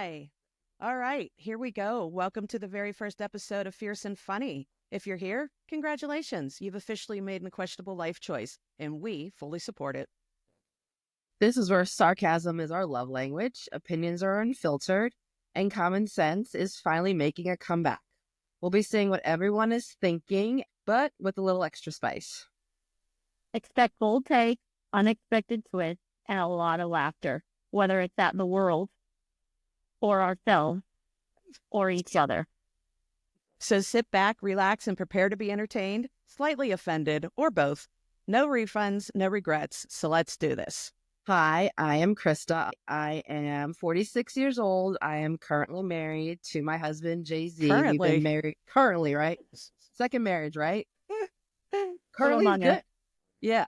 Hi. All right, here we go. Welcome to the very first episode of Fierce and Funny. If you're here, congratulations. You've officially made an questionable life choice, and we fully support it. This is where sarcasm is our love language, opinions are unfiltered, and common sense is finally making a comeback. We'll be saying what everyone is thinking, but with a little extra spice. Expect bold takes, unexpected twists, and a lot of laughter, whether it's at the world, or ourselves, or each other. So sit back, relax, and prepare to be entertained, slightly offended, or both. No refunds, no regrets, so let's do this. Hi, I am Krista. I am 46 years old. I am currently married to my husband, Jay-Z. Currently. We've been married currently, right? Second marriage, right? Currently Currently, good. it. Yeah.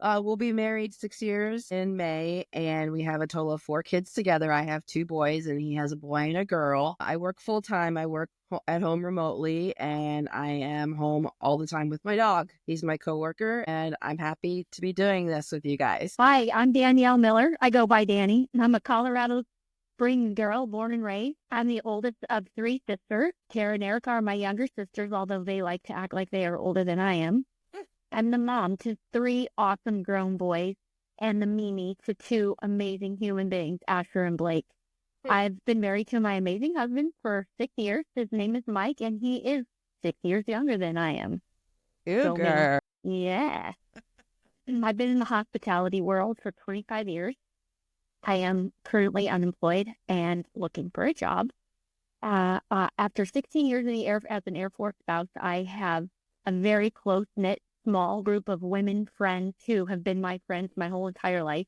We'll be married 6 years in May, and we have a total of 4 kids together. I have 2 boys, and he has a boy and a girl. I work full-time. I work at home remotely, and I am home all the time with my dog. He's my coworker, and I'm happy to be doing this with you guys. Hi, I'm Danielle Miller. I go by Danni, and I'm a Colorado Springs girl, born and raised. I'm the oldest of 3 sisters. Tara and Erica are my younger sisters, although they like to act like they are older than I am. I'm the mom to 3 awesome grown boys and the Mimi to 2 amazing human beings, Asher and Blake. I've been married to my amazing husband for 6 years. His name is Mike, and he is 6 years younger than I am. Cougar. Yeah. I've been in the hospitality world for 25 years. I am currently unemployed and looking for a job. After 16 years as an Air Force spouse, I have a very close-knit small group of women friends who have been my friends my whole entire life.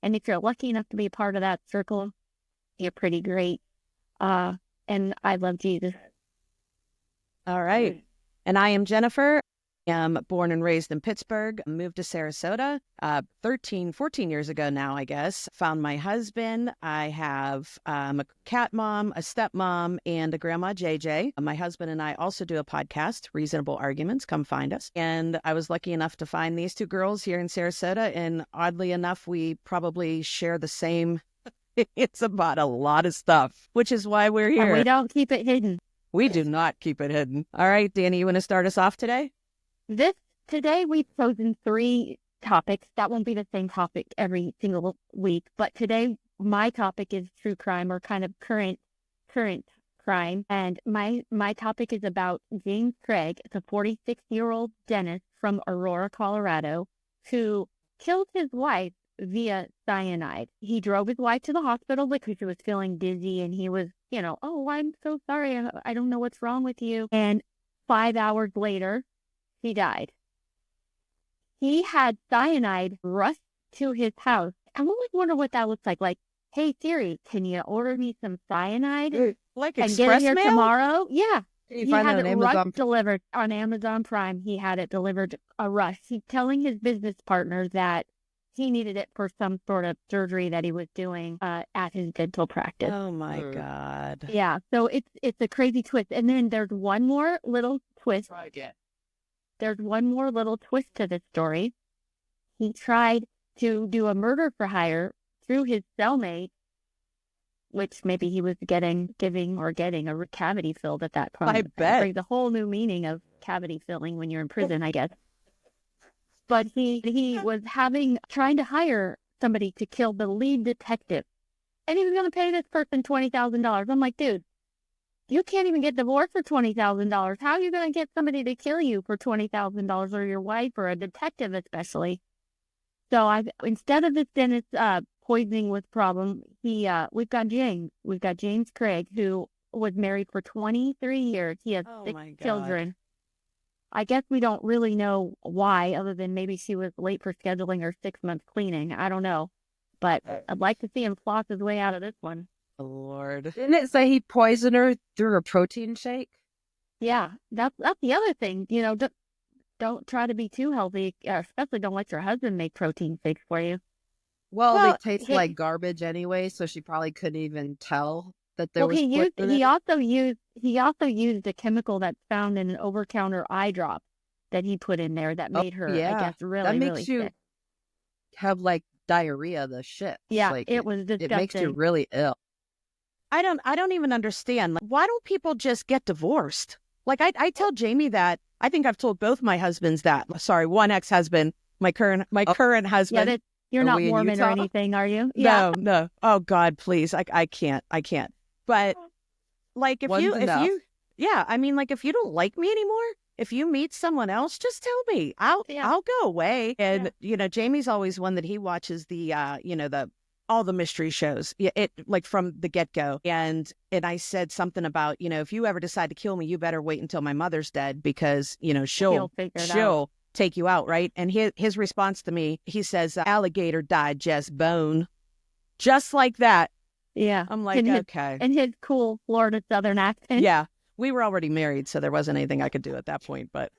And if you're lucky enough to be a part of that circle, you're pretty great. And I love Jesus. All right. And I am Jennifer. I'm born and raised in Pittsburgh, moved to Sarasota 14 years ago now, I guess. Found my husband. I have a cat mom, a stepmom, and a grandma, JJ. My husband and I also do a podcast, Reasonable Arguments. Come find us. And I was lucky enough to find these 2 girls here in Sarasota. And oddly enough, we probably share the same. It's about a lot of stuff, which is why we're here. And we don't keep it hidden. We do not keep it hidden. All right, Danni, you want to start us off today? Today we've chosen 3 topics. That won't be the same topic every single week, but today my topic is true crime, or kind of current crime. And my topic is about James Craig, the 46-year-old dentist from Aurora, Colorado, who killed his wife via cyanide. He drove his wife to the hospital because she was feeling dizzy, and he was, oh, I'm so sorry. I don't know what's wrong with you. And 5 hours later, he died. He had cyanide rushed to his house. I always wonder what that looks like. Like, hey, Siri, can you order me some cyanide? Like and express get it here mail? tomorrow? Yeah. Can you He find had that it on rushed Amazon? delivered on Amazon Prime. He had it delivered a rush. He's telling his business partner that he needed it for some sort of surgery that he was doing at his dental practice. Oh my God. Yeah. So it's a crazy twist. And then there's one more little twist. Try again. There's one more little twist to this story. He tried to do a murder for hire through his cellmate, which maybe he was getting a cavity filled at that point. I bet. That brings a whole new meaning of cavity filling when you're in prison, I guess. But he was trying to hire somebody to kill the lead detective. And he was going to pay this person $20,000. I'm like, dude, you can't even get divorced for $20,000. How are you going to get somebody to kill you for $20,000, or your wife, or a detective especially? So instead of this dentist poisoning with problem, we've got James. We've got James Craig, who was married for 23 years. He has 6 children. I guess we don't really know why, other than maybe she was late for scheduling her 6-month cleaning. I don't know. But I'd like to see him floss his way out of this one. Oh, Lord. Didn't it say he poisoned her through a protein shake? Yeah, that's the other thing. Don't try to be too healthy, especially don't let your husband make protein shakes for you. Well, they taste like garbage anyway, so she probably couldn't even tell that there was. He also used a chemical that's found in an over-counter eye drop that he put in there that made her, I guess, really, that makes really you sick. Have like diarrhea, the shit. Yeah, like, it was disgusting. It makes you really ill. I don't even understand. Like, why don't people just get divorced? Like I tell Jamie that. I think I've told both my husbands that. Sorry, one ex-husband, my current husband. Yeah, that you're Are not we in Mormon or Utah? anything, are you? Yeah. No. Oh God, please. I can't. But like One's enough. yeah, I mean, like if you don't like me anymore, if you meet someone else, just tell me. I'll go away. And Jamie's always one that he watches the the all the mystery shows. Yeah, it like from the get-go. And I said something about, if you ever decide to kill me, you better wait until my mother's dead because, she'll take you out, right? And his response to me, he says, alligator digest bone. Just like that. Yeah. I'm like, okay. And his cool Florida Southern accent. Yeah. We were already married, so there wasn't anything I could do at that point, but.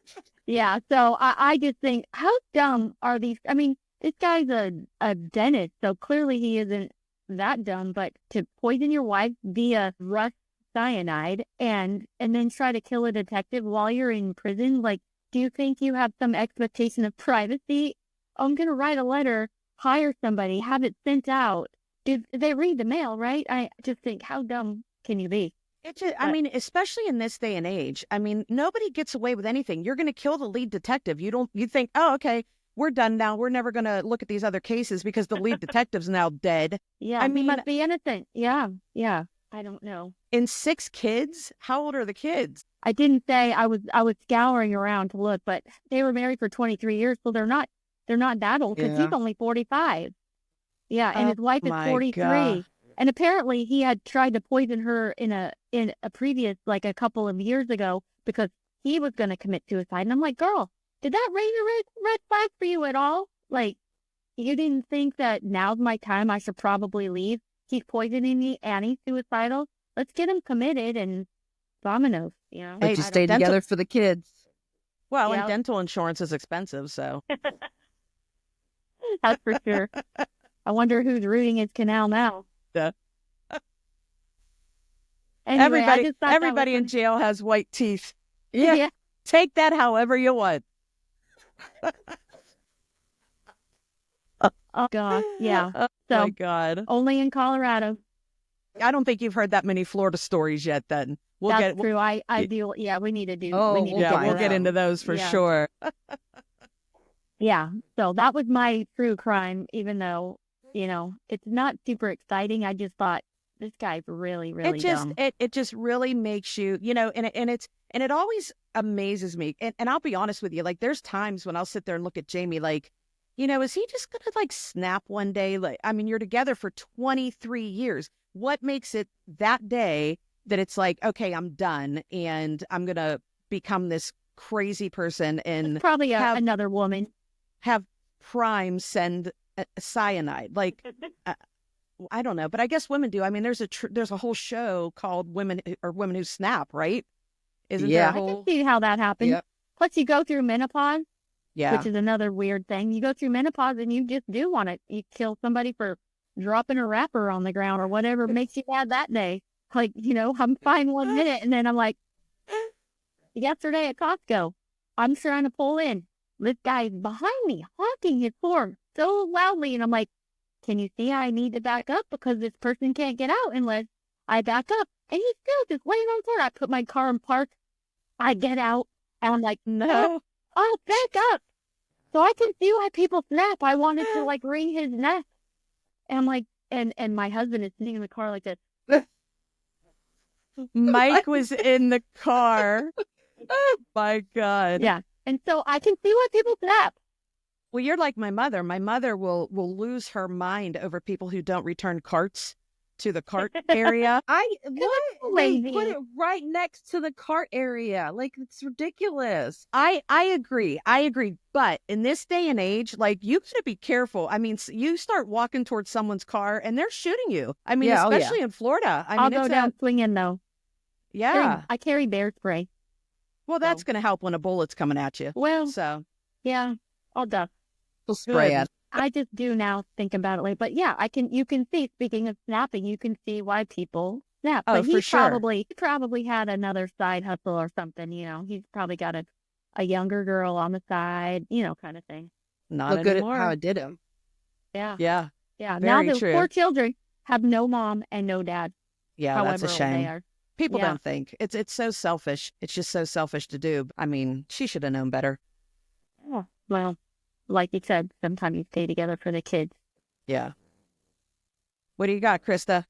Yeah. So I just think, how dumb are these? I mean, this guy's a dentist, so clearly he isn't that dumb, but to poison your wife via rust cyanide and then try to kill a detective while you're in prison, like, do you think you have some expectation of privacy? I'm going to write a letter, hire somebody, have it sent out. They read the mail, right? I just think, how dumb can you be? I mean, especially in this day and age, I mean, nobody gets away with anything. You're going to kill the lead detective. You think, oh, okay, we're done now. We're never going to look at these other cases because the lead detective's now dead. Yeah, I mean, he must be innocent. Yeah. I don't know. And 6 kids? How old are the kids? I didn't say. I was scouring around to look, but they were married for 23 years, so they're not that old because he's only 45. Yeah, and his wife is 43. God. And apparently he had tried to poison her in a previous, like a couple of years ago because he was going to commit suicide. And I'm like, girl, did that raise a red flag for you at all? Like, you didn't think that now's my time, I should probably leave? He's poisoning me and he's suicidal. Let's get him committed and vamonos, But you stay together for the kids. Well, and dental insurance is expensive, so. That's for sure. I wonder who's rooting his canal now. Yeah. Anyway, everybody in jail has white teeth. Yeah. Take that however you want. Oh, God. Yeah. Oh, so, my God. Only in Colorado. I don't think you've heard that many Florida stories yet, then. That's true. I do. Yeah, we need to do. Oh, we'll get into those for sure. Yeah. So that was my true crime, even though, it's not super exciting. I just thought this guy's really, really dumb. It just really makes you, and it always amazes me. And I'll be honest with you, like there's times when I'll sit there and look at Jamie like, is he just gonna like snap one day? Like, I mean, you're together for 23 years. What makes it that day that it's like, okay, I'm done and I'm gonna become this crazy person and it's probably another woman have Prime send cyanide? Like, I don't know, but I guess women do. I mean, there's a whole show called Women Who Snap, right? Isn't there a whole... I can see how that happens. Yep. Plus, you go through menopause, which is another weird thing. You go through menopause and you just do want to. You kill somebody for dropping a wrapper on the ground or whatever makes you mad that day. Like, I'm fine 1 minute and then I'm like, yesterday at Costco, I'm trying to pull in. This guy's behind me, honking his horn so loudly. And I'm like, can you see I need to back up? Because this person can't get out unless I back up. And he's still just waiting on the floor. I put my car in park. I get out. And I'm like, no, I'll back up. So I can see why people snap. I wanted to like wring his neck. And I'm like, and my husband is sitting in the car like this. Mike was in the car. Oh my God. Yeah. And so I can see why people snap. Well, you're like my mother. My mother will lose her mind over people who don't return carts to the cart area. They put it right next to the cart area. Like, it's ridiculous. I agree. But in this day and age, like, you gotta be careful. I mean, you start walking towards someone's car and they're shooting you. I mean, especially in Florida. I'll go down swinging though. Yeah. I carry bear spray. Well, that's going to help when a bullet's coming at you. Well, so yeah, all done. We'll spray it. I just do now think about it later. But yeah, you can see, speaking of snapping, you can see why people snap. Oh, but for sure. He probably had another side hustle or something, He's probably got a younger girl on the side, kind of thing. Not Look anymore. Good at how it did him. Yeah. Yeah. Yeah. Very now the true. 4 children have no mom and no dad. Yeah, that's however a old they shame. are. People Yeah. don't think. It's so selfish. It's just so selfish to do. I mean, she should have known better. Oh, well, like you said, sometimes you stay together for the kids. Yeah. What do you got, Krista?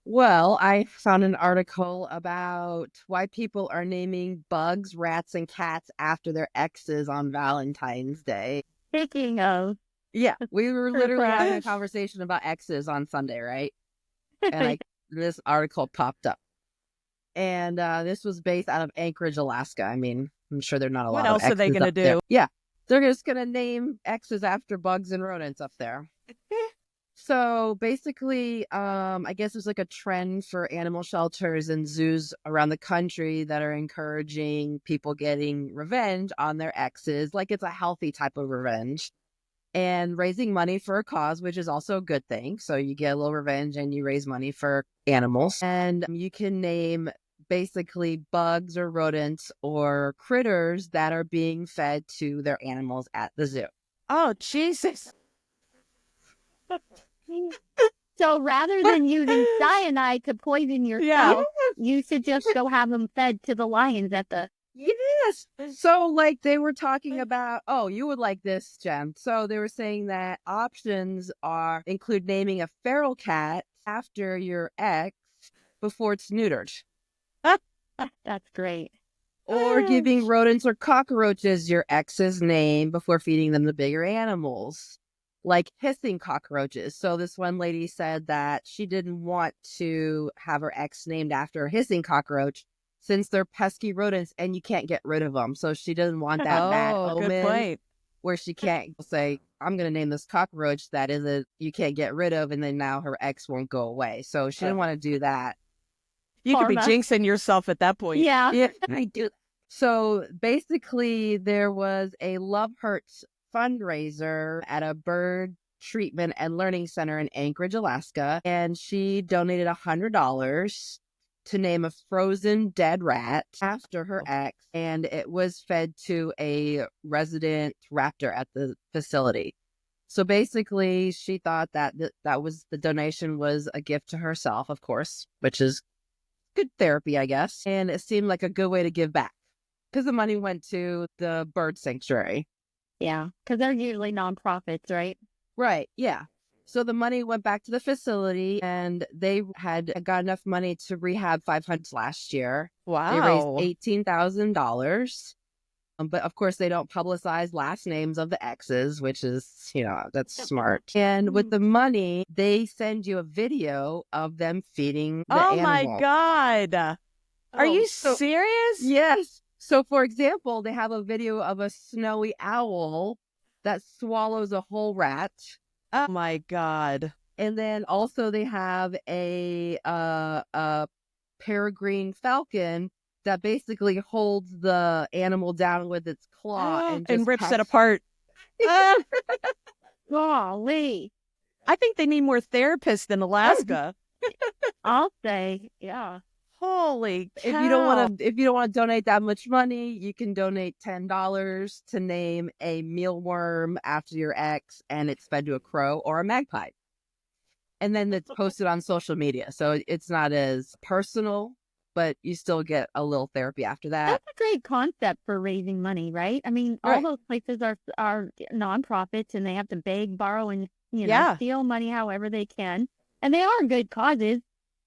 Well, I found an article about why people are naming bugs, rats, and cats after their exes on Valentine's Day. Speaking of, Yeah, we were literally having a surprise. conversation about exes on Sunday, right? And this article popped up. And this was based out of Anchorage, Alaska. I mean, I'm sure there are not a What lot of else are they exes gonna up there. do? Yeah, they're just going to name exes after bugs and rodents up there. So basically, I guess there's like a trend for animal shelters and zoos around the country that are encouraging people getting revenge on their exes. Like it's a healthy type of revenge. And raising money for a cause, which is also a good thing. So you get a little revenge and you raise money for animals. And you can name basically bugs or rodents or critters that are being fed to their animals at the zoo. Oh, Jesus. So rather than using cyanide to poison yourself, you should just go have them fed to the lions at the... Yes. So like they were talking about, oh, you would like this, Jen. So they were saying that options include naming a feral cat after your ex before it's neutered. That's great. Or giving rodents or cockroaches your ex's name before feeding them the bigger animals, like hissing cockroaches. So this one lady said that she didn't want to have her ex named after a hissing cockroach since they're pesky rodents and you can't get rid of them. So she doesn't want that bad Good omen point. where she can't say, I'm going to name this cockroach that you can't get rid of, and then now her ex won't go away. So she didn't want to do that. You could be Karma. jinxing yourself at that point. Yeah. Yeah, I do. So basically, there was a Love Hurts fundraiser at a bird treatment and learning center in Anchorage, Alaska, and she donated $100 to name a frozen dead rat after her ex, and it was fed to a resident raptor at the facility. So basically, she thought that the donation was a gift to herself, of course, which is good therapy, I guess. And it seemed like a good way to give back because the money went to the bird sanctuary. Yeah, because they're usually nonprofits, right? Right. Yeah. So the money went back to the facility and they had got enough money to rehab 500 last year. Wow. They raised $18,000. But of course, they don't publicize last names of the exes, which is, that's smart. And with the money, they send you a video of them feeding the animal. My God. Are you serious? Yes. So, for example, they have a video of a snowy owl that swallows a whole rat. Oh, my God. And then also they have a peregrine falcon that basically holds the animal down with its claw and rips it apart. Golly. I think they need more therapists in Alaska. I'll say, yeah. Holy cow. If you don't want to donate that much money, you can donate $10 to name a mealworm after your ex, and it's fed to a crow or a magpie. And then it's posted on social media. So it's not as personal, but you still get a little therapy after that. That's a great concept for raising money, right? I mean, all those places are nonprofits and they have to beg, borrow, and steal money however they can. And they are good causes.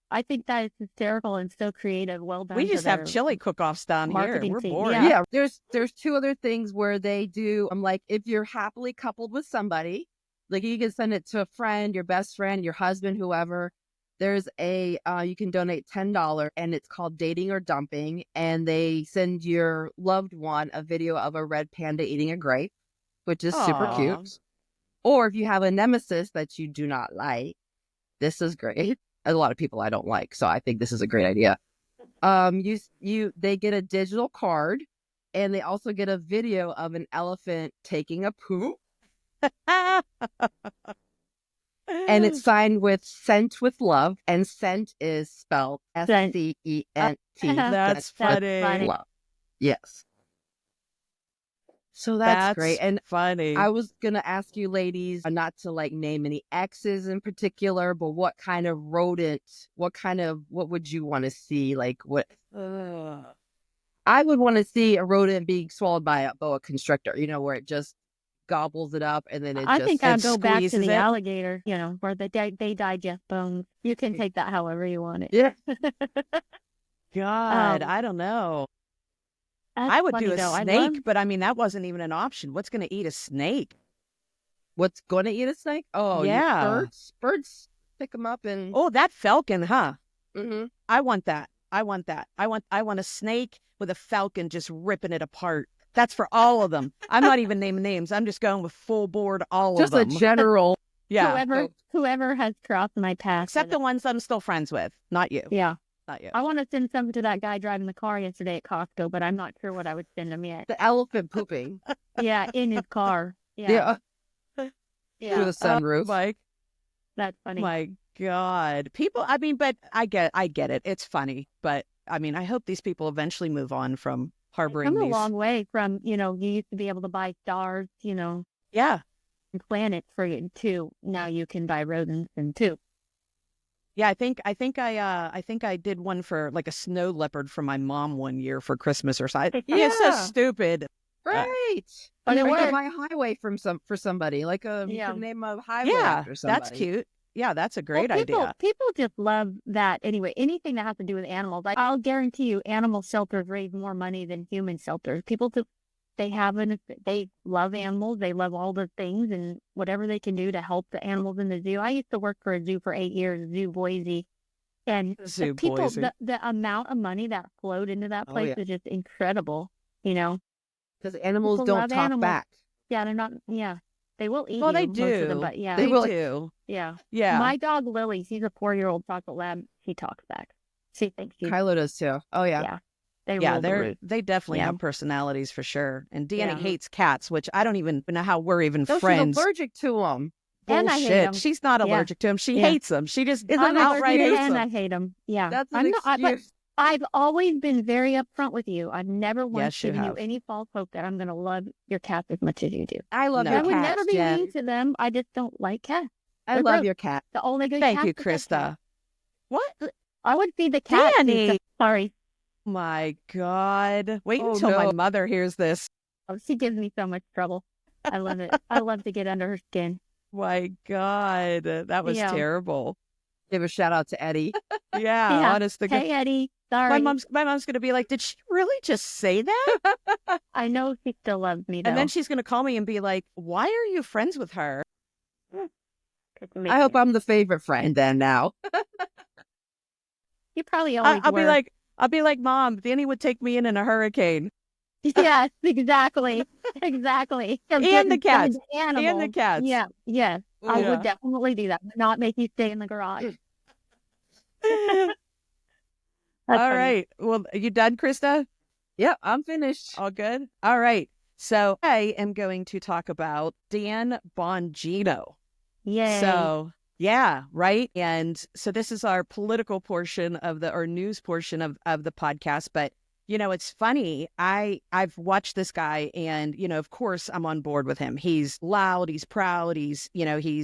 I think that is hysterical and so creative. Well done. We just have chili cook-offs down here. We're bored. Yeah. There's two other things where they do. Like if you're happily coupled with somebody, like you can send it to a friend, your best friend, your husband, whoever. There's you can donate $10 and it's called Dating or Dumping. And they send your loved one a video of a red panda eating a grape, which is super cute. Or if you have a nemesis that you do not like, this is great. A lot of people I don't like, so I think this is a great idea. They get a digital card and they also get a video of an elephant taking a poop. And it's signed with Scent with Love, and scent is spelled SCENT. That's funny. Love. Yes. So that's great. And funny. I was going to ask you ladies not to like name any exes in particular, but what kind of rodent, what would you want to see? Like what? I would want to see a rodent being swallowed by a boa constrictor, where it just gobbles it up and then it I just think I'll go back to squeezes the it. alligator, where they digest bones. You can take that however you want it. Yeah. God, I don't know. That's I would funny, do a though. snake, but I mean, that wasn't even an option. What's going to eat a snake? What's going to eat a snake? Oh, yeah. Birds pick them up and. Oh, that falcon, huh? Mm-hmm. I want that. I want a snake with a falcon just ripping it apart. That's for all of them. I'm not even naming names. I'm just going with full board all Just of them. a general. Yeah. Whoever has crossed my path. Except the ones I'm still friends with. Not you. Yeah. Not you. I want to send some to that guy driving the car yesterday at Costco, but I'm not sure what I would send him yet. The elephant pooping. Yeah, in his car. Yeah. Through the sunroof. Mike. That's funny. My God. People, I mean, but I get it. It's funny. But I mean, I hope these people eventually move on from harboring Come these. a long way from, you used to be able to buy stars, Yeah. and planets for you too. Now you can buy rodents and too. Yeah, I think I did one for like a snow leopard for my mom one year for Christmas or something. Yeah, so stupid. Right. But it you worked. could buy a highway for somebody, like you could name a highway after somebody. That's cute. Yeah, that's a great idea. People just love that anyway. Anything that has to do with animals, I'll guarantee you, animal shelters raise more money than human shelters. People just they love animals. They love all the things and whatever they can do to help the animals in the zoo. I used to work for a zoo for 8 years, Zoo Boise, and the amount of money that flowed into that place is just incredible. Because animals People don't love talk animals. back. Yeah, they're not. Yeah, they will eat. Well, you, they most of them, do. but yeah, They do. Yeah. Yeah. My dog Lily, she's a 4-year-old chocolate lab. She talks back. She thinks she's. Kylo does too. Oh yeah. Yeah. They definitely have personalities for sure. And Danni hates cats, which I don't even know how we're even friends. She's allergic to them. And I hate Bullshit. them. She's not allergic to him. She hates them. She just I'm outright hates them. and I hate them. Yeah. That's an excuse. But I've always been very upfront with you. I've never once Yes, you given you have. any false hope that I'm going to love your cats as much as you do. I love No. your I would cats, never be Jen. mean to them. I just don't like cats. I They're love gross. your cat. The only good Thank cats you, are the Krista. cats. What? I would feed the cat. Danni. Sorry. My God. Wait Oh, until no. my mother hears this. Oh, she gives me so much trouble. I love it. I love to get under her skin. My God. That was terrible. Give a shout out to Eddie. Yeah, honest to God. Hey, Eddie. Sorry. My mom's going to be like, did she really just say that? I know she still loves me, though. And then she's going to call me and be like, why are you friends with her? I hope I'm the favorite friend then now. You probably always I'll were. be like, Mom, Danni would take me in a hurricane. Yes, exactly. Exactly. And the cats. Animals. And the cats. Yeah, yes. I Yeah. would definitely do that, but not make you stay in the garage. All right. Well, are you done, Krista? Yep, I'm finished. All good? All right. So I am going to talk about Dan Bongino. Yay. So, yeah, right. And so this is our political portion of our news portion of the podcast. But, it's funny. I've watched this guy and, of course, I'm on board with him. He's loud. He's proud. He's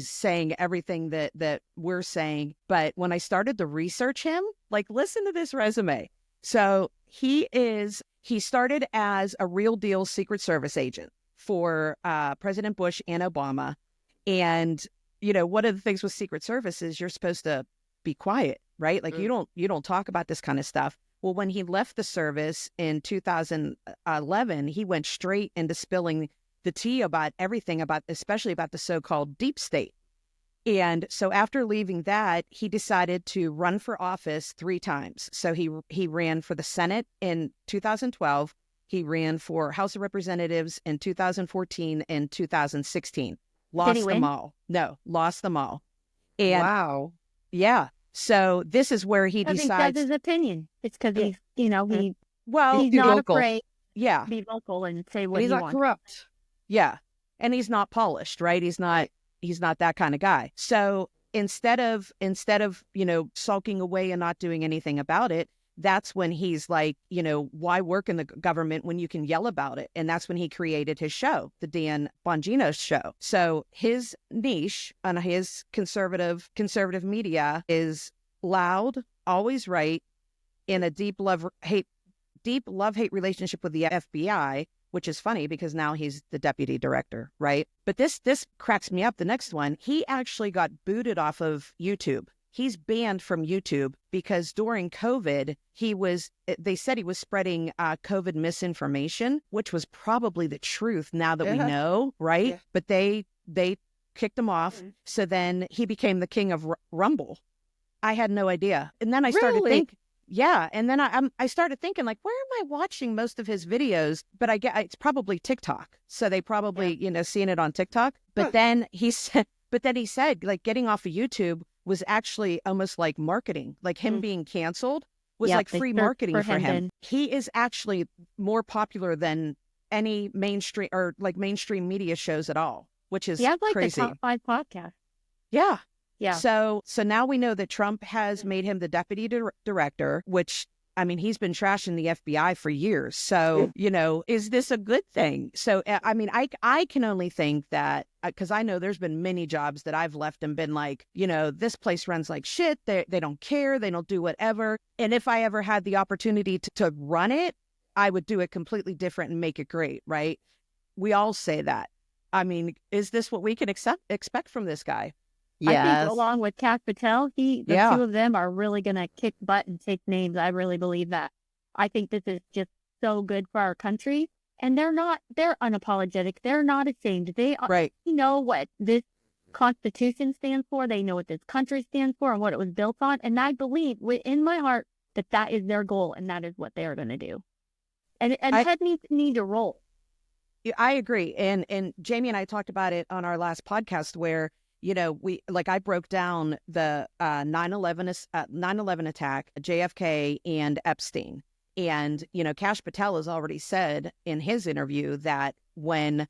saying everything that we're saying. But when I started to research him, listen to this resume. So he started as a real deal Secret Service agent for President Bush and Obama. And, one of the things with Secret Service is you're supposed to be quiet, right? You don't talk about this kind of stuff. Well, when he left the service in 2011, he went straight into spilling the tea about everything especially about the so-called deep state. And so after leaving that, he decided to run for office 3 times. So he ran for the Senate in 2012. He ran for House of Representatives in 2014 and 2016. Lost them all. No, lost them all. And wow. Yeah. So this is where he decides. He says his opinion. It's because he's, he's He's not vocal. afraid Yeah. to be vocal and say what He's he not wants. corrupt. Yeah. And he's not polished, right? He's not that kind of guy. So instead of, sulking away and not doing anything about it, that's when he's like, why work in the government when you can yell about it? And that's when he created his show, the Dan Bongino show. So his niche on his conservative media is loud, always right, in a deep love-hate relationship with the FBI, which is funny because now he's the deputy director, right? But this cracks me up. The next one, he actually got booted off of YouTube. He's banned from YouTube because during COVID, they said he was spreading COVID misinformation, which was probably the truth now that we know, right? Yeah. But they kicked him off. Mm-hmm. So then he became the king of Rumble. I had no idea. And then I started thinking, yeah. And then I started thinking, like, where am I watching most of his videos? But it's probably TikTok. So they probably, seeing it on TikTok. But then he said, like, getting off of YouTube was actually almost like marketing, like him being canceled was like free marketing for him. He is actually more popular than any mainstream media shows at all, which is crazy. The top 5 podcast. Yeah. Yeah. So now we know that Trump has made him the deputy director, which, I mean, he's been trashing the FBI for years. So, is this a good thing? So, I mean, I can only think that, because I know there's been many jobs that I've left and been like, this place runs like shit. They don't care. They don't do whatever. And if I ever had the opportunity to run it, I would do it completely different and make it great, right? We all say that. I mean, is this what we can expect from this guy? Yes. I think along with Kash Patel, the two of them are really going to kick butt and take names. I really believe that. I think this is just so good for our country. And they're unapologetic. They're not ashamed. They know what this Constitution stands for. They know what this country stands for and what it was built on. And I believe in my heart that is their goal and that is what they are going to do. And head needs to roll. I agree. And Jamie and I talked about it on our last podcast where, I broke down the 9/11 attack, JFK and Epstein. And, Kash Patel has already said in his interview that when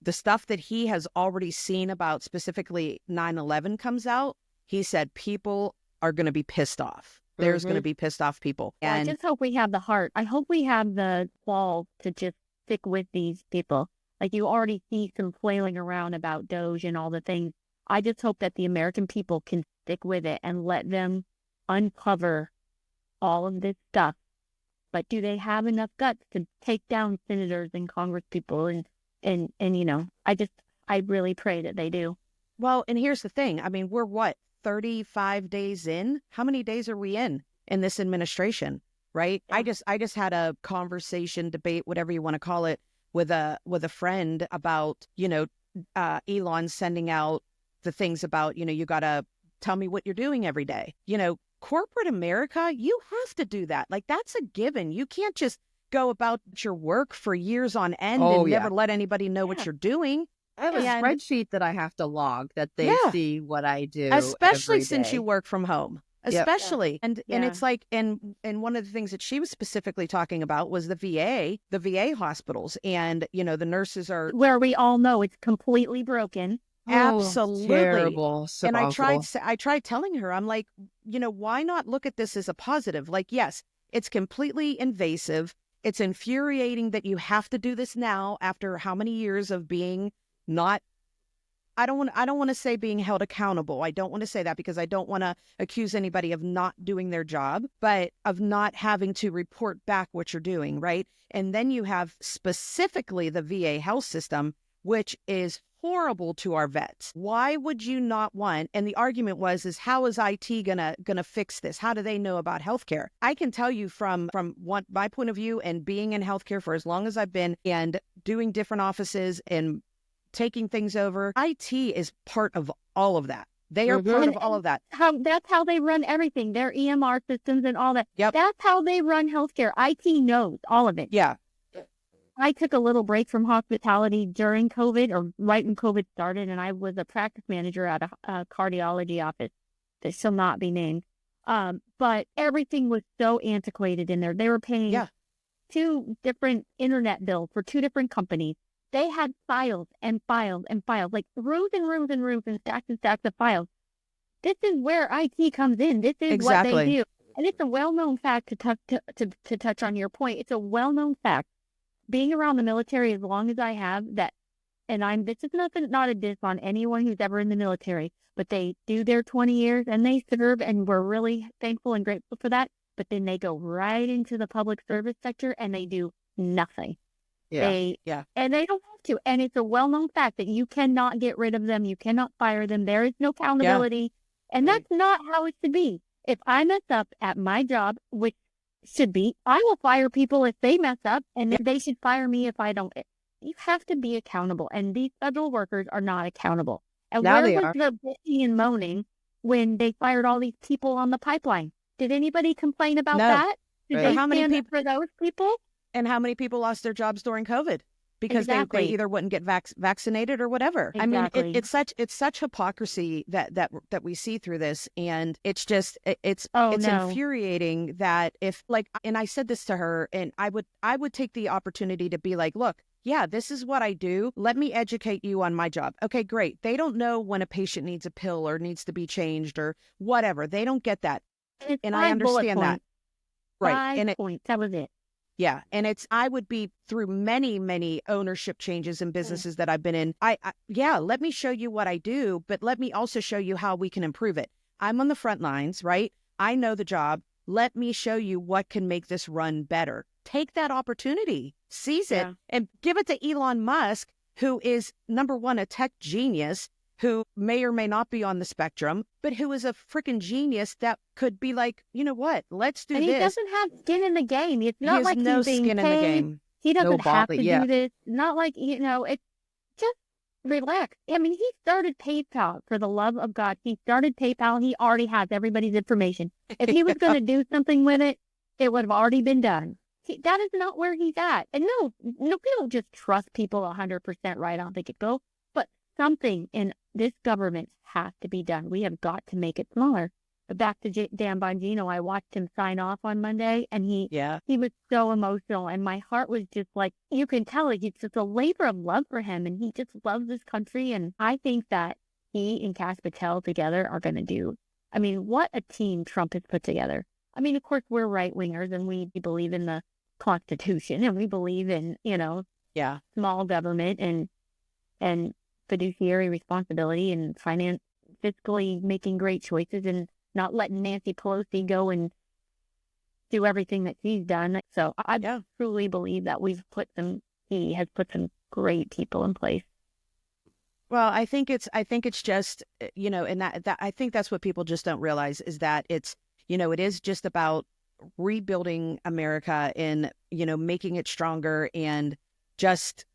the stuff that he has already seen about specifically 9/11 comes out, he said people are going to be pissed off. There's going to be pissed off people. And I just hope we have the heart. I hope we have the balls to just stick with these people. Like you already see some flailing around about Doge and all the things. I just hope that the American people can stick with it and let them uncover all of this stuff. But do they have enough guts to take down senators and Congress people? And I really pray that they do. Well, and here's the thing. I mean, we're 35 days in? How many days are we in this administration? Right? Yeah. I just had a conversation, debate, whatever you want to call it, with a friend about, Elon sending out the things about, you got to tell me what you're doing every day. Corporate America, you have to do that. Like, that's a given. You can't just go about your work for years on end never let anybody know what you're doing. I have a spreadsheet that I have to log that they see what I do. Especially since you work from home. Especially. Yep. And it's like, and one of the things that she was specifically talking about was the VA hospitals. And, the nurses are... Where we all know it's completely broken. Absolutely. Terrible. So and awful. I tried telling her, I'm like, why not look at this as a positive? Like, yes, it's completely invasive. It's infuriating that you have to do this now after how many years of being not... I don't want to say being held accountable. I don't want to say that because I don't want to accuse anybody of not doing their job, but of not having to report back what you're doing, right? And then you have specifically the VA health system, which is horrible to our vets. Why would you not want? And the argument is how is IT gonna fix this? How do they know about healthcare? I can tell you from my point of view and being in healthcare for as long as I've been and doing different offices and taking things over, IT is part of all of that. They are part of all of that. That's how they run everything. Their EMR systems and all that. Yep. That's how they run healthcare. IT knows all of it. Yeah. I took a little break from hospitality during COVID or right when COVID started, and I was a practice manager at a cardiology office that shall not be named. But everything was so antiquated in there. They were paying 2 different internet bills for 2 different companies. They had files and files and files, like rooms and rooms and rooms and stacks of files. This is where IT comes in. This is what they do. And it's a well-known fact to touch on your point. It's a well-known fact. Being around the military as long as I have, this is not a diss on anyone who's ever in the military, but they do their 20 years and they serve, and we're really thankful and grateful for that. But then they go right into the public service sector and they do nothing. And they don't have to. And it's a well-known fact that you cannot get rid of them. You cannot fire them. There is no accountability. And that's not how it should be. If I mess up at my job, which should be, I will fire people if they mess up, and they should fire me if I don't. You have to be accountable, and these federal workers are not accountable. And Now where was the bitching and moaning when they fired all these people on the pipeline? Did anybody complain about that? Did they stand up for those people? And how many people lost their jobs during COVID? Because they either wouldn't get vaccinated or whatever. Exactly. I mean, it's such hypocrisy that we see through this, and it's just it's infuriating that and I said this to her, and I would take the opportunity to be like, look, yeah, this is what I do. Let me educate you on my job. Okay, great. They don't know when a patient needs a pill or needs to be changed or whatever. They don't get that, and I understand that. Right, 5 points. That was it. Yeah. And I would be through many, many ownership changes in businesses that I've been in. Let me show you what I do, but let me also show you how we can improve it. I'm on the front lines, right? I know the job. Let me show you what can make this run better. Take that opportunity, seize it, and give it to Elon Musk, who is, number one, a tech genius, who may or may not be on the spectrum, but who is a freaking genius that could be like, you know what, let's do this. He doesn't have skin in the game. It's not like no he's being skin paid. in the game. He doesn't have to do this. Not like, it's just relax. I mean, he started PayPal, for the love of God. He started PayPal. He already has everybody's information. If he was going to do something with it, it would have already been done. That is not where he's at. And no, we don't just trust people 100% right out the get-go, but something in this government has to be done. We have got to make it smaller. But back to Dan Bongino, I watched him sign off on Monday, and he was so emotional, and my heart was just like, you can tell it's just a labor of love for him, and he just loves this country, and I think that he and Kash Patel together are going to do. I mean, what a team Trump has put together. I mean, of course, we're right-wingers, and we believe in the Constitution, and we believe in, small government and fiduciary responsibility and fiscally making great choices and not letting Nancy Pelosi go and do everything that she's done. So I truly believe that he has put some great people in place. Well, I think it's just, and that I think that's what people just don't realize is that it's, it is just about rebuilding America and, making it stronger and just,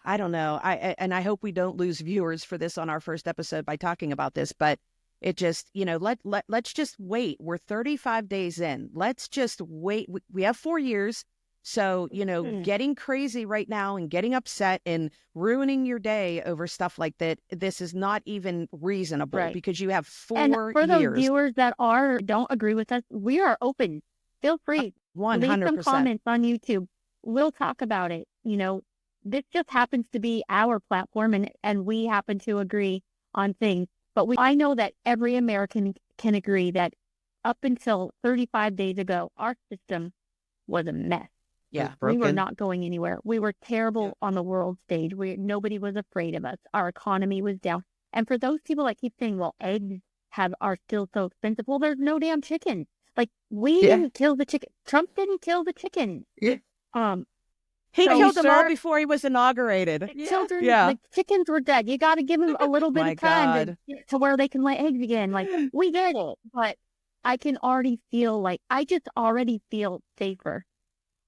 I don't know. I hope we don't lose viewers for this on our first episode by talking about this, but it just, let's just wait. We're 35 days in. Let's just wait. We have 4 years. So, getting crazy right now and getting upset and ruining your day over stuff like that, this is not even reasonable because you have 4 years. And for those viewers that don't agree with us, we are open. Feel free. 100%. Leave some comments on YouTube. We'll talk about it. This just happens to be our platform, and we happen to agree on things. But I know that every American can agree that up until 35 days ago, our system was a mess. Yeah, we were not going anywhere. We were terrible on the world stage. Nobody was afraid of us. Our economy was down. And for those people that keep saying, well, eggs are still so expensive. Well, there's no damn chicken. Like, we didn't kill the chicken. Trump didn't kill the chicken. Yeah. He killed them all before he was inaugurated. Children, the chickens were dead. You got to give them a little bit of time to where they can lay eggs again. Like, we get it. But I can already feel I just already feel safer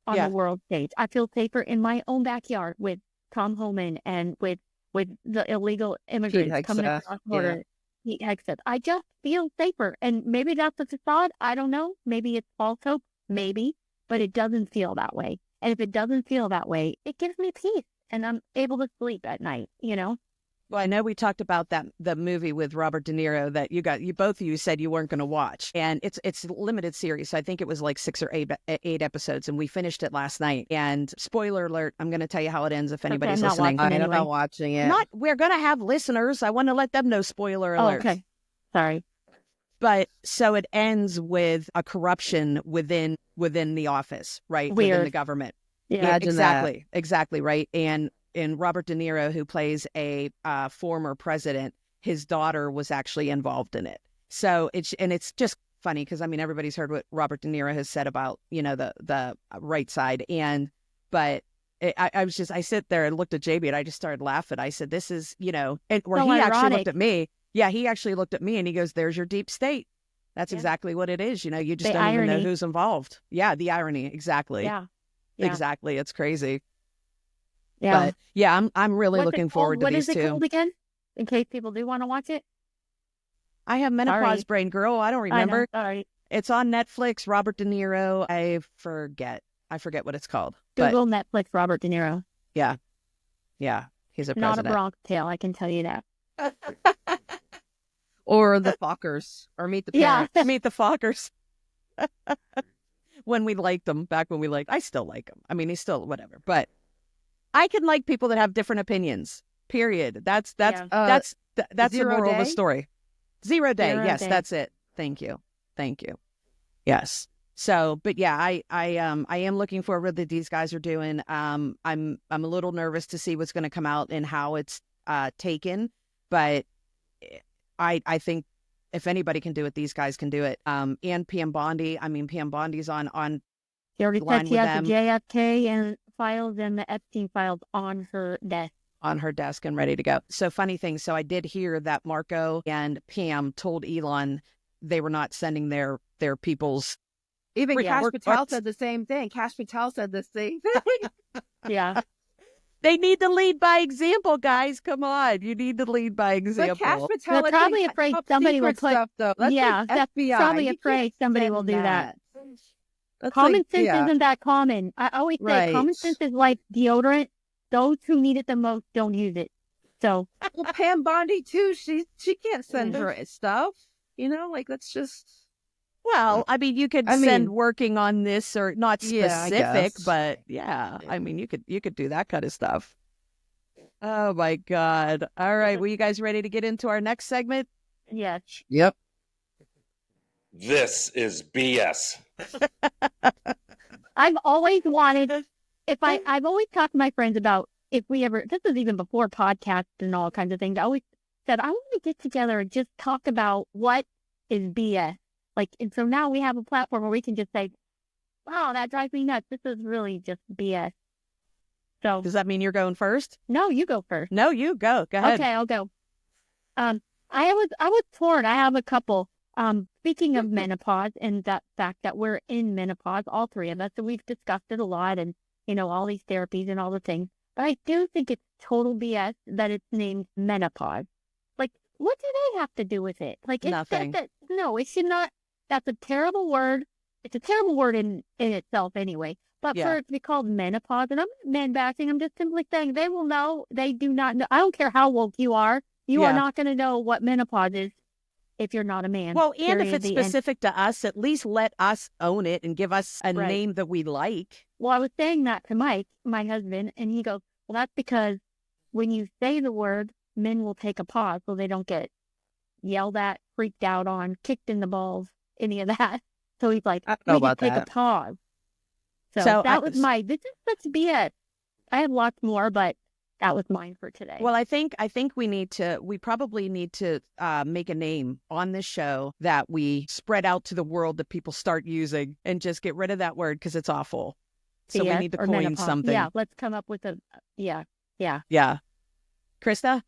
on the world stage. I feel safer in my own backyard with Tom Homan and with the illegal immigrants coming across the border. Pete Hegseth. I just feel safer. And maybe that's a facade. I don't know. Maybe it's false hope. Maybe. But it doesn't feel that way. And if it doesn't feel that way, it gives me peace. And I'm able to sleep at night, Well, I know we talked about the movie with Robert De Niro that both of you said you weren't going to watch, and it's a limited series. So I think it was like 6 or 8 episodes, and we finished it last night. And spoiler alert, I'm going to tell you how it ends if anybody's listening. I'm not watching it. We're going to have listeners. I want to let them know. Spoiler alert. Okay, sorry. But so it ends with a corruption within the office, right? Within Weird. the government. Yeah. Imagine Exactly, right. And Robert De Niro, who plays a former president, his daughter was actually involved in it. So it's just funny because I mean everybody's heard what Robert De Niro has said about the right side, but I sit there and looked at JB and I just started laughing. I said, "This is and where So he actually ironic. looked at me. Yeah, he actually looked at me and he goes, "There's your deep state." That's Yeah. exactly what it is. You just The don't even know irony. who's involved. Yeah, the irony. Exactly. Yeah. Exactly. It's crazy. Yeah. But yeah, I'm really What's it looking called? forward to What these is it two. called again? In case people do want to watch it. I have Menopause Sorry. Brain Girl. I don't I know. remember. Sorry. It's on Netflix. Robert De Niro. I forget what it's called. But Google Netflix Robert De Niro. yeah, he's a Not a president. Bronx Tale, I can tell you that. Or the Fockers, or Meet the Yeah. Parents. Meet the Fockers. When we liked them, back when we liked, I still like him. I mean, he's still whatever. But I can like people that have different opinions. Period. That's the Zero moral of the Day? story. 0 Day. Zero Yes, Day. that's it. Thank you. Yes. So, but yeah, I am looking forward that these guys are doing. I'm a little nervous to see what's going to come out and how it's taken, but I think if anybody can do it, these guys can do it. And PM Bondi. I mean, PM Bondi's on She already line said she with has the them. JFK and files and the Epstein files on her desk. On her desk and ready to go. So funny thing. So I did hear that Marco and Pam told Elon they were not sending their people's. Even Cash Patel reports. said the same thing. Cash Patel said the same thing. Yeah. They need to lead by example, guys. Come on, you need to lead by But example. Cash Patel, They're that's probably like afraid top somebody will secret put- stuff, though. That's Yeah, like that's FBI. probably You afraid can't somebody will send do that. That's Common like, sense yeah. isn't that common. I always say Right. common sense is like deodorant. Those who need it the most don't use it. So Well, Pam Bondi too. She can't send her stuff. Like that's just. Well, I mean, you could I send mean- working on this or not Yeah, I specific, guess. but yeah, I mean, you could do that kind of stuff. Oh my God! All right, well, you guys ready to get into our next segment? yes. Yep. This is BS. I've always wanted, I've always talked to my friends about if we ever, this is even before podcasts and all kinds of things. I always said, I want to get together and just talk about what is BS. And so now we have a platform where we can just say, wow, that drives me nuts. This is really just BS. So, Does that mean you're going first? no, you go first. No, you go. Go ahead. Okay, I'll go. I was torn. I have a couple. Speaking of menopause and that fact that we're in menopause, all three of us, and we've discussed it a lot and, all these therapies and all the things. But I do think it's total BS that it's named menopause. What do they have to do with it? Nothing. No, it should not. That's a terrible word. It's a terrible word in itself anyway. But Yeah. for it to be called menopause, and I'm not man bashing, I'm just simply saying they will know. They do not know. I don't care how woke you are. You Yeah. are not going to know what menopause is if you're not a man. Well, and if Period. it's The end. specific to us, at least let us own it and give us a Right. name that we like. Well, I was saying that to Mike, my husband, and he goes, well, that's because when you say the word, men will take a pause so they don't get yelled at, freaked out on, kicked in the balls, any of that. So he's like, I don't know we about just take that. a pause. So So that was this is such BS. I have lots more, but that was mine for today. Well, I think we probably need to make a name on this show that we spread out to the world that people start using and just get rid of that word because it's awful. So we BS need to or coin menopause. something. Yeah, let's come up with yeah. Yeah. Krista?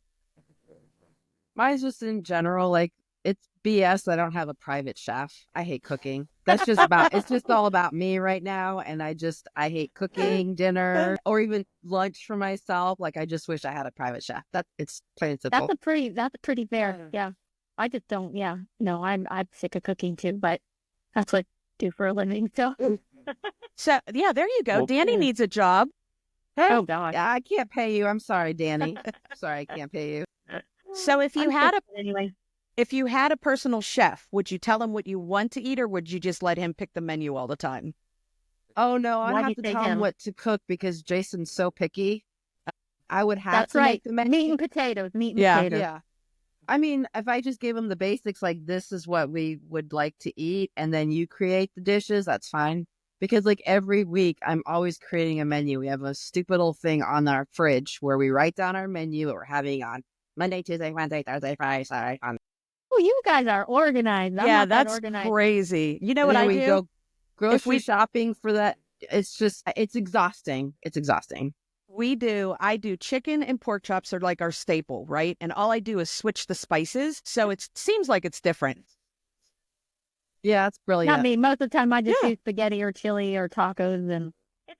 Mine's just in general, it's BS. I don't have a private chef. I hate cooking. That's just it's just all about me right now. And I hate cooking dinner or even lunch for myself. I just wish I had a private chef. It's plain and simple. That's pretty fair. Yeah. I just don't, yeah. No, I'm sick of cooking too, but that's what I do for a living. So, So, yeah, there you go. Well, Danny needs a job. oh God. Yeah, I can't pay you. I'm sorry, Danny. Sorry, I can't pay you. So if you had anyway, if you had a personal chef, would you tell him what you want to eat or would you just let him pick the menu all the time? Oh, no, I'd Why'd have you to say tell him him? what to cook because Jason's so picky. I would have that's to right. make the menu. Meat and potatoes. Yeah. Potatoes. Yeah. I mean, if I just gave them the basics, like this is what we would like to eat, and then you create the dishes, that's fine. Because like every week, I'm always creating a menu. We have a stupid little thing on our fridge where we write down our menu that we're having on Monday, Tuesday, Wednesday, Thursday, Friday, Saturday. Oh, you guys are organized. I'm Yeah, not that that's organized. crazy. You know And what then I we do? go grocery we- shopping for that. It's exhausting. It's exhausting. I do chicken and pork chops are like our staple, right? And all I do is switch the spices. So it seems like it's different. Yeah, it's brilliant. Not me. Most of the time, I just Yeah. do spaghetti or chili or tacos, and it's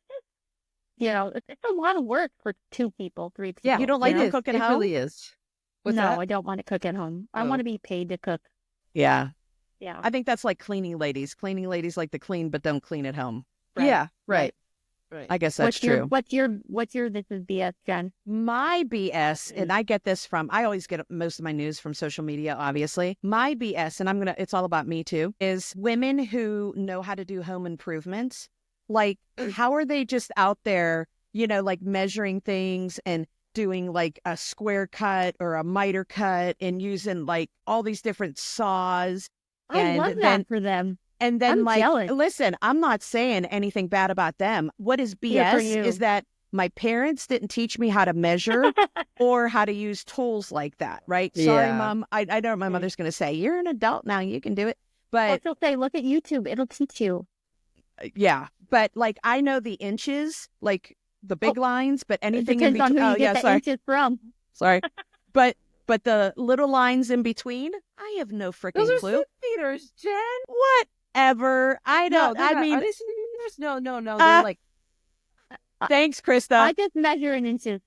just, it's a lot of work for 2 people, 3 people. Yeah, You don't like it to is. cook at It home? really is. What's no, that? I don't want to cook at home. I Oh. want to be paid to cook. Yeah. Yeah. I think that's like cleaning ladies. Cleaning ladies like to clean, but don't clean at home. Right. Yeah, right. I guess that's true. What's your this is BS, Jen? My BS, and I get this from, I always get most of my news from social media, obviously. My BS, and it's all about me too, is women who know how to do home improvements. Like, how are they just out there, like measuring things and doing like a square cut or a miter cut and using like all these different saws. I love that for them. And then, I'm like, jealous. listen, I'm not saying anything bad about them. What is BS is that my parents didn't teach me how to measure or how to use tools like that, right? Sorry, Yeah. Mom. I know what my mother's going to say. You're an adult now. You can do it. But she'll say, look at YouTube. It'll teach you. yeah. But, like, I know the inches, like the big lines, but anything in depends between. on who you get the inches from. Sorry. But the little lines in between, I have no freaking Those are clue. centimeters, Jen. Whatever. I don't. No, I mean, are they centimeters? No. They're like, thanks, Krista. I just measure in inches.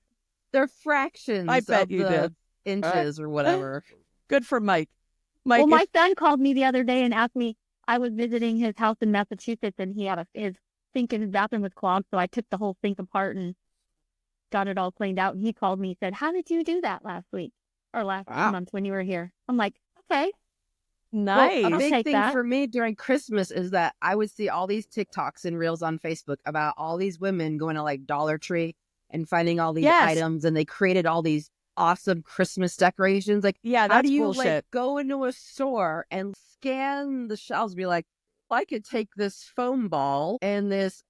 they're fractions. I bet of you the did. inches or whatever. Good for Mike. Mike, Well, my son called me the other day and asked me. I was visiting his house in Massachusetts, and he had his sink in his bathroom was clogged, so I took the whole sink apart and got it all cleaned out. And he called me and said, "How did you do that last week or last month when you were here?" I'm like, "Okay, nice. Well, a big take thing that. for me during Christmas is that I would see all these TikToks and reels on Facebook about all these women going to like Dollar Tree and finding all these Yes. items, and they created all these awesome Christmas decorations. Like, Yeah, how that's do you bullshit. like go into a store and scan the shelves and be like, well, I could take this foam ball and this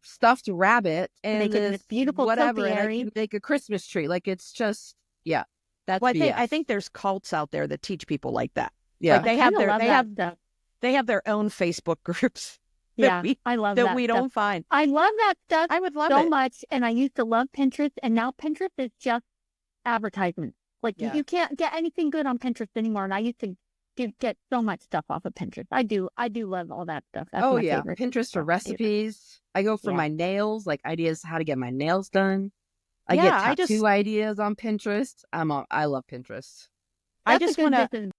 stuffed rabbit and Make it this beautiful whatever, and I topiary. can make a Christmas tree. Like, it's just, yeah, that's Well, BS. I think there's cults out there that teach people like that. yeah. Like, they have kinda love that stuff. they have their own Facebook groups. Yeah, I love that that we stuff. don't find. I love that stuff I would love so it. much, and I used to love Pinterest, and now Pinterest is just advertisement. Like Yeah. you can't get anything good on Pinterest anymore, and I used to get so much stuff off of Pinterest. I do love all that stuff. That's Oh my yeah, favorite Pinterest for stuff. recipes. I go for Yeah. my nails, like ideas how to get my nails done. I Yeah, get I tattoo just- ideas on Pinterest. I love Pinterest. I That's a just good want to. business.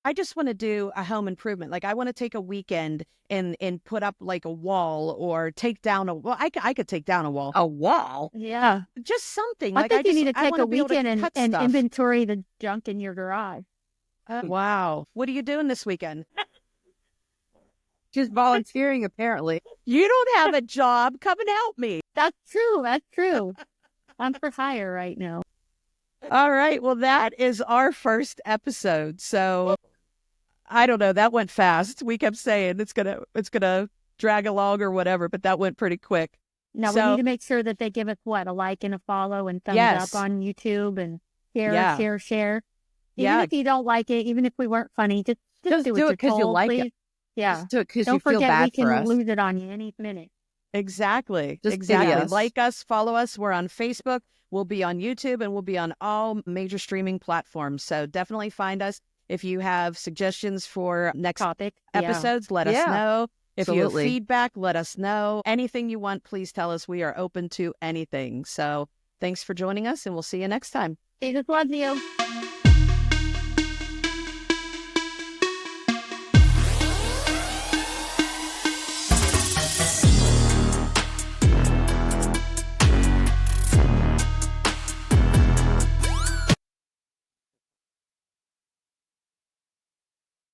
I just want to do a home improvement. Like, I want to take a weekend and put up like a wall or take down a. Well, I could take down a wall. A wall. Yeah, Just something. I Like, think you need to I take wanna a be able to weekend cut and stuff. inventory the junk in your garage. Wow. What are you doing this weekend? Just volunteering, apparently. You don't have a job. Come and help me. That's true. That's true. I'm for hire right now. All right. Well, that is our first episode. So I don't know. That went fast. We kept saying it's gonna drag along or whatever, but that went pretty quick. Now we So- need to make sure that they give us a like and a follow and thumbs Yes. up on YouTube and share. Yeah. Even Yeah. if you don't like it, even if we weren't funny, just Just do do what it 'cause you're you told, like it. please. Yeah. Just do it because Don't you feel forget we bad can for us. lose it on you any minute. Exactly. Just exactly. pity us. Like us, follow us. We're on Facebook. We'll be on YouTube, and we'll be on all major streaming platforms. So definitely find us. If you have suggestions for next Topic. episodes, let us Yeah. know. If you have Absolutely. feedback, let us know. Anything you want, please tell us. We are open to anything. So thanks for joining us, and we'll see you next time. Yeah. Jesus loves you.